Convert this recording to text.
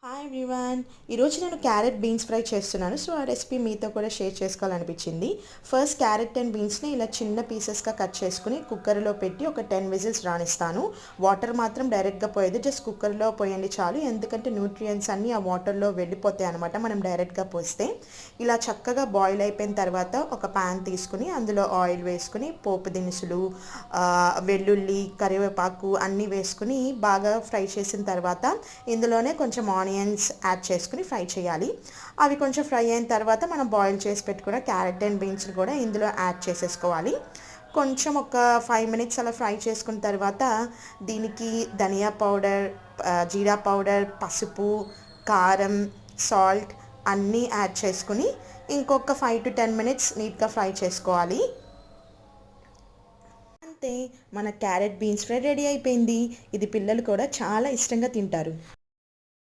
Hi everyone. ఈరోజు నేను carrot beans fry చేస్తున్నాను. సో ఆ రెసిపీ మీతో కూడా షేర్ చేసుకోవాలనిపించింది. ఫస్ట్ క్యారెట్ అండ్ బీన్స్ని ఇలా చిన్న పీసెస్గా కట్ చేసుకుని కుక్కర్లో పెట్టి ఒక 10 విజిల్స్ రాణిస్తాను. వాటర్ మాత్రం డైరెక్ట్గా పోయేది, జస్ట్ కుక్కర్లో పోయండి చాలు. ఎందుకంటే న్యూట్రియంట్స్ అన్నీ ఆ వాటర్లో వెళ్ళిపోతాయి అనమాట మనం డైరెక్ట్గా పోస్తే. ఇలా చక్కగా బాయిల్ అయిపోయిన తర్వాత ఒక ప్యాన్ తీసుకుని అందులో ఆయిల్ వేసుకుని పోపు దినుసులు, వెల్లుల్లి, కరివేపాకు అన్నీ వేసుకుని బాగా ఫ్రై చేసిన తర్వాత ఇందులోనే కొంచెం ఆనియన్స్ యాడ్ చేసుకుని ఫ్రై చేయాలి. అవి కొంచెం ఫ్రై అయిన తర్వాత మనం బాయిల్ చేసి పెట్టుకున్న క్యారెట్ అండ్ బీన్స్ కూడా ఇందులో యాడ్ చేసేసుకోవాలి. కొంచెం ఒక 5 మినిట్స్ అలా ఫ్రై చేసుకున్న తర్వాత దీనికి ధనియా పౌడర్, జీరా పౌడర్, పసుపు, కారం, సాల్ట్ అన్నీ యాడ్ చేసుకుని ఇంకొక 5 to 10 మినిట్స్ నీట్గా ఫ్రై చేసుకోవాలి. అంతే, మన క్యారెట్ బీన్స్ ఫ్రై రెడీ అయిపోయింది. ఇది పిల్లలు కూడా చాలా ఇష్టంగా తింటారు.